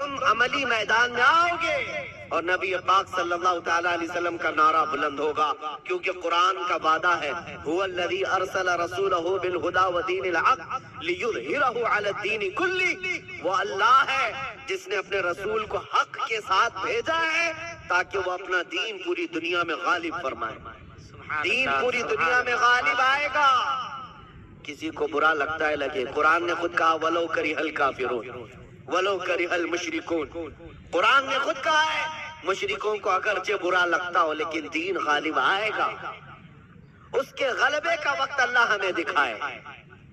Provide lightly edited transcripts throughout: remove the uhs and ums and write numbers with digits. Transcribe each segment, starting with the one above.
تم عملی میدان میں آؤ گے اور نبی پاک صلی اللہ تعالیٰ علیہ وسلم کا نعرہ بلند ہوگا، کیونکہ قرآن کا وعدہ ہے هو الذی ارسل رسولہ بالہدی ودین الحق لیظہرہ علی الدین کلہ، وہ اللہ ہے جس نے اپنے رسول کو حق کے ساتھ بھیجا ہے تاکہ وہ اپنا دین پوری دنیا میں غالب فرمائے۔ دین پوری دنیا میں غالب آئے گا۔ کسی کو برا لگتا ہے لگے، قرآن نے خود کہا وَلَوْ كَرِهَ الْكَافِرُونَ وَلَوْ كَرِهَ الْمُشْرِكُونَ، قرآن نے خود کہا ہے مشرکوں کو اگرچہ برا لگتا ہو لیکن دین غالب آئے گا، اس کے غلبے کا وقت اللہ ہمیں دکھائے۔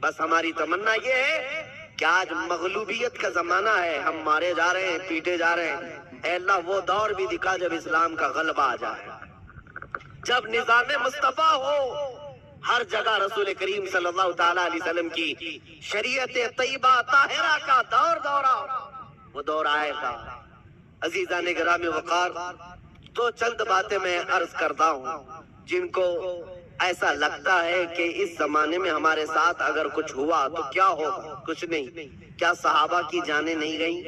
بس ہماری تمنا یہ ہے کہ آج مغلوبیت کا زمانہ ہے، ہم مارے جا رہے ہیں، پیٹے جا رہے ہیں، اے اللہ وہ دور بھی دکھا جب اسلام کا غلبہ آ جائے، جب نظام مصطفیٰ ہو، ہر جگہ رسول کریم صلی اللہ تعالیٰ علیہ وسلم کی شریعت طیبہ طاہرہ کا دورہ وہ دور آئے گا۔ عزیزان گرامی وقار، تو چند باتیں میں عرض کرتا ہوں جن کو ایسا لگتا ہے کہ اس زمانے میں ہمارے ساتھ اگر کچھ ہوا تو کیا ہوگا؟ کچھ نہیں۔ کیا صحابہ کی جانیں نہیں گئیں؟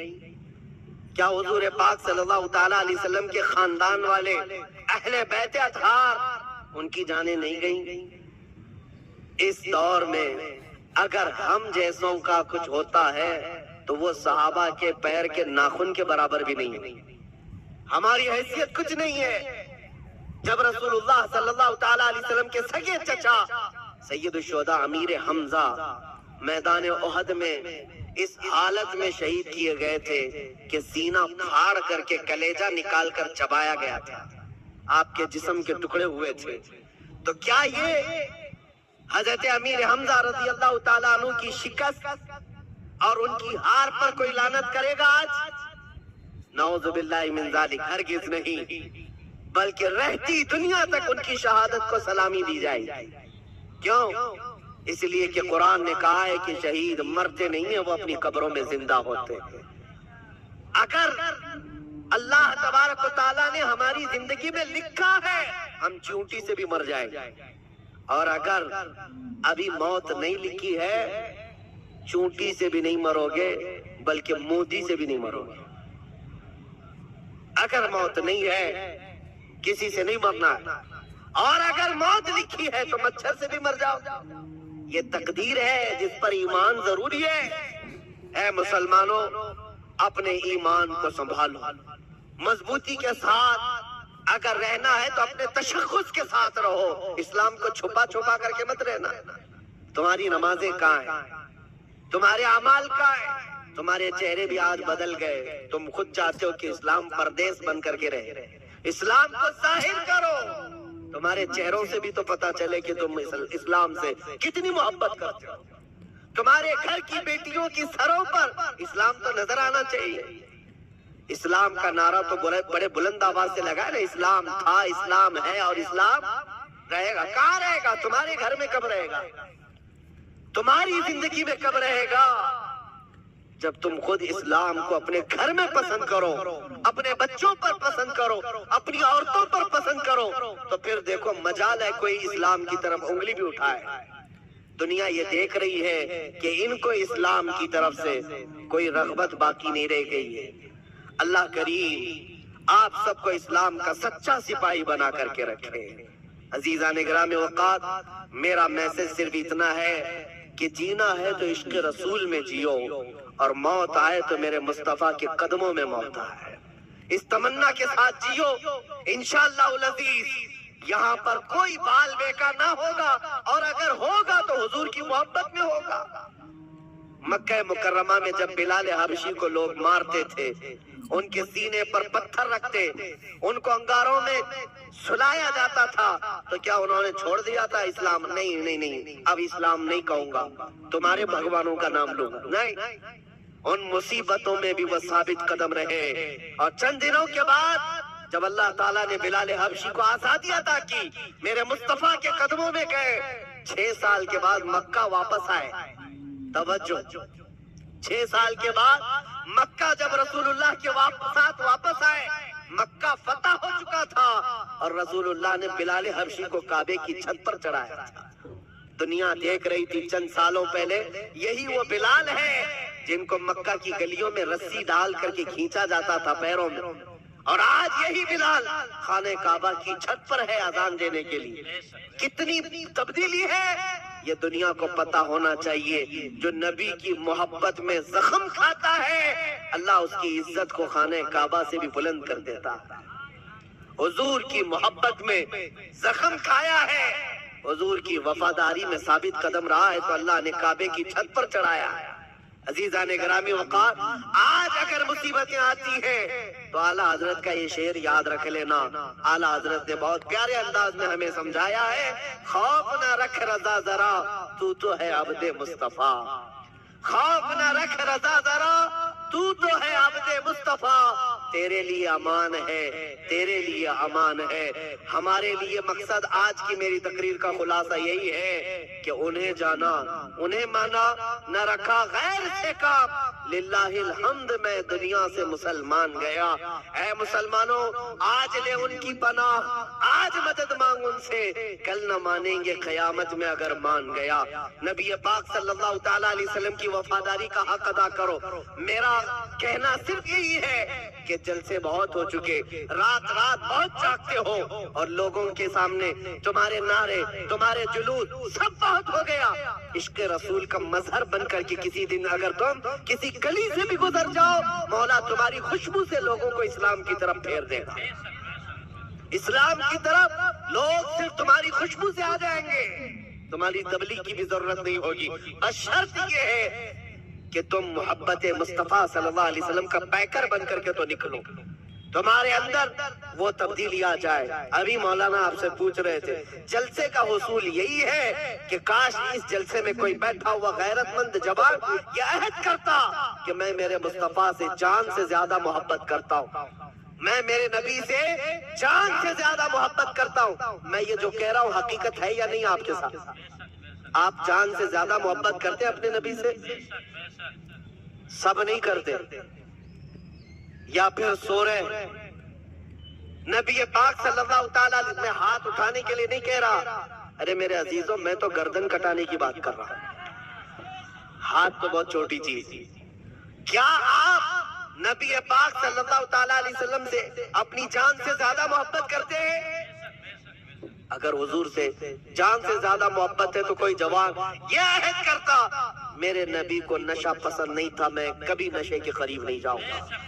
کیا حضور پاک صلی اللہ تعالیٰ علیہ وسلم کے خاندان والے اہل بیت اطہار ان کی جانیں نہیں گئیں؟ اس دور میں اگر ہم جیسوں کا کچھ ہوتا ہے تو وہ صحابہ کے پیر کے ناخن کے برابر بھی نہیں ہے، ہماری حیثیت کچھ نہیں ہے۔ جب رسول اللہ صلی اللہ تعالیٰ علیہ وسلم کے سگے چچا سید الشہداء امیر حمزہ میدان احد میں اس حالت میں شہید کیے گئے تھے کہ سینہ پھاڑ کر کے کلیجہ نکال کر چبایا گیا تھا، آپ کے جسم کے ٹکڑے ہوئے تھے، تو کیا یہ حضرت امیر حمزہ رضی اللہ تعالیٰ عنہ کی شکست اور ان کی ہار پر کوئی لعنت کرے گا آج؟ نعوذ باللہ من ذالک، ہرگز نہیں، بلکہ رہتی دنیا تک ان کی شہادت کو سلامی دی جائے گی۔ کیوں؟ اس لیے کہ قرآن نے کہا ہے کہ شہید مرتے نہیں ہیں، وہ اپنی قبروں میں زندہ ہوتے ہیں۔ اگر اللہ تبارک و تعالیٰ نے ہماری زندگی میں لکھا ہے ہم چیونٹی سے بھی مر جائیں گے، اور اگر ابھی موت نہیں لکھی ہے چونٹی سے بھی نہیں مرو گے بلکہ مودی سے بھی نہیں مرو گے۔ اگر موت نہیں ہے کسی سے نہیں مرنا ہے، اور اگر موت لکھی ہے تو مچھر سے بھی مر جاؤ، یہ تقدیر ہے جس پر ایمان ضروری ہے۔ اے مسلمانوں، اپنے ایمان کو سنبھالو، مضبوطی کے ساتھ اگر رہنا ہے تو اپنے تشخص کے ساتھ رہو، اسلام کو چھپا چھپا کر کے مت رہنا۔ تمہاری نمازیں کہاں ہیں؟ تمہارے اعمال کہاں ہیں؟ تمہارے چہرے بھی آج بدل گئے، تم خود چاہتے ہو کہ اسلام پردیس بن کر کے رہے، اسلام کو ظاہر کرو، تمہارے چہروں سے بھی تو پتا چلے کہ تم اسلام سے کتنی محبت کرتے ہو۔ تمہارے گھر کی بیٹیوں کی سروں پر اسلام تو نظر آنا چاہیے۔ اسلام کا نعرہ تو بڑے بلند آواز سے لگا ہے نا، اسلام تھا، اسلام ہے اور اسلام رہے گا۔ کہاں رہے گا؟ تمہارے گھر میں کب رہے گا؟ تمہاری زندگی میں کب رہے گا؟ جب تم خود اسلام کو اپنے گھر میں پسند کرو، اپنے بچوں پر پسند کرو، اپنی عورتوں پر پسند کرو، تو پھر دیکھو مجال ہے کوئی اسلام کی طرف انگلی بھی اٹھائے۔ دنیا یہ دیکھ رہی ہے کہ ان کو اسلام کی طرف سے کوئی رغبت باقی نہیں رہ گئی ہے۔ اللہ کریم آپ سب کو اسلام کا سچا سپاہی بنا کر کے رکھے۔ عزیزان گرامی اوقات، میرا میسج صرف اتنا ہے کہ جینا ہے تو عشق رسول میں جیو، اور موت آئے تو میرے مصطفیٰ کے قدموں میں موت آئے۔ اس تمنا کے ساتھ جیو، انشاءاللہ العزیز یہاں پر کوئی بال بیکا نہ ہوگا، اور اگر ہوگا تو حضور کی محبت میں ہوگا۔ مکہ مکرمہ میں جب بلال حبشی کو لوگ مارتے تھے، ان کے سینے پر پتھر رکھتے، ان کو انگاروں میں سلایا جاتا تھا، تو کیا انہوں نے چھوڑ دیا تھا اسلام؟ نہیں، اب اسلام نہیں کہوں گا، تمہارے بھگوانوں کا نام لوں گا۔ نہیں، ان مصیبتوں میں بھی وہ ثابت قدم رہے، اور چند دنوں کے بعد جب اللہ تعالیٰ نے بلال حبشی کو آزادی عطا کی، میرے مصطفیٰ کے قدموں میں گئے، 6 سال کے بعد مکہ واپس آئے۔ توجہ، 6 سال کے بعد مکہ جب رسول اللہ کے ساتھ واپس آئے، مکہ فتح ہو چکا تھا، اور رسول اللہ نے بلال حبشی کو کعبے کی چھت پر چڑھایا تھا۔ دنیا دیکھ رہی تھی چند سالوں پہلے، یہی وہ بلال ہے جن کو مکہ کی گلیوں میں رسی ڈال کر کے کھینچا جاتا تھا پیروں میں، اور آج یہی بلال خانہ کعبہ کی چھت پر ہے اذان دینے کے لیے. کتنی تبدیلی ہے یہ دنیا کو پتا ہونا چاہیے. جو نبی کی محبت میں زخم کھاتا ہے اللہ اس کی عزت کو خانہ کعبہ سے بھی بلند کر دیتا. حضور کی محبت میں زخم کھایا ہے، حضور کی وفاداری میں ثابت قدم رہا ہے تو اللہ نے کعبے کی چھت پر چڑھایا ہے. عزیزان گرامی وقار، آج اگر مصیبتیں آتی ہیں تو اعلیٰ حضرت کا یہ شعر یاد رکھ لینا. اعلیٰ حضرت نے بہت پیارے انداز میں ہمیں سمجھایا ہے، خوف نہ رکھ رضا ذرا تو ہے عبد مصطفیٰ. خوف نہ رکھ رضا ذرا تو ہے عبد مصطفیٰ. تیرے لیے امان ہے، تیرے لیے امان ہے. ہمارے لیے مقصد آج کی میری تقریر کا خلاصہ یہی ہے کہ انہیں جانا، انہیں مانا، نہ رکھا غیر سے کام. للہ الحمد میں دنیا سے مسلمان گیا. اے مسلمانوں، آج لے ان کی پناہ، آج مدد مانگ ان سے، کل نہ مانیں گے قیامت میں اگر مان گیا. نبی پاک صلی اللہ تعالیٰ علیہ وسلم کی وفاداری کا حق ادا کرو. میرا کہنا صرف یہی ہے کہ جلسے بہت ہو چکے، رات بہت جاگتے ہو، اور لوگوں کے سامنے تمہارے نعرے، تمہارے جلوس سب بہت ہو گیا. عشق رسول کا مظہر بن کر کے کسی دن اگر تم کسی گلی سے بھی گزر جاؤ، مولا تمہاری خوشبو سے لوگوں کو اسلام کی طرف پھیر دے گا. اسلام کی طرف لوگ صرف تمہاری خوشبو سے آ جائیں گے، تمہاری تبلیغ کی بھی ضرورت نہیں ہوگی. بس شرط یہ ہے کہ تم محبت مصطفیٰ صلی اللہ علیہ وسلم کا پیکر بن کر کے تو نکلو، تمہارے اندر وہ تبدیلی آ جائے. ابھی مولانا آپ سے پوچھ رہے تھے، جلسے کا حصول یہی ہے کہ کاش اس جلسے میں کوئی بیٹھا ہوا غیرت مند جوان یہ عہد کرتا کہ میں میرے مصطفیٰ سے جان سے زیادہ محبت کرتا ہوں، میں میرے نبی سے جان سے زیادہ محبت کرتا ہوں. میں یہ جو کہہ رہا ہوں حقیقت ہے یا نہیں آپ کے ساتھ؟ آپ جان سے زیادہ محبت کرتے ہیں اپنے نبی سے؟ سب نہیں کرتے، یا پھر سو رہے. نبی پاک صلی اللہ تعالیٰ علیہ میں ہاتھ اٹھانے کے لیے نہیں کہہ رہا. ارے میرے عزیزوں، میں تو گردن کٹانے کی بات کر رہا ہوں. ہاتھ تو بہت چھوٹی چیز. کیا آپ نبی پاک صلی اللہ تعالیٰ علیہ وسلم سے اپنی جان سے زیادہ محبت کرتے ہیں؟ اگر حضور سے جان سے زیادہ محبت ہے تو کوئی جوان یہ عہد کرتا، میرے نبی کو نشہ پسند نہیں تھا، میں کبھی نشے کے قریب نہیں جاؤں گا.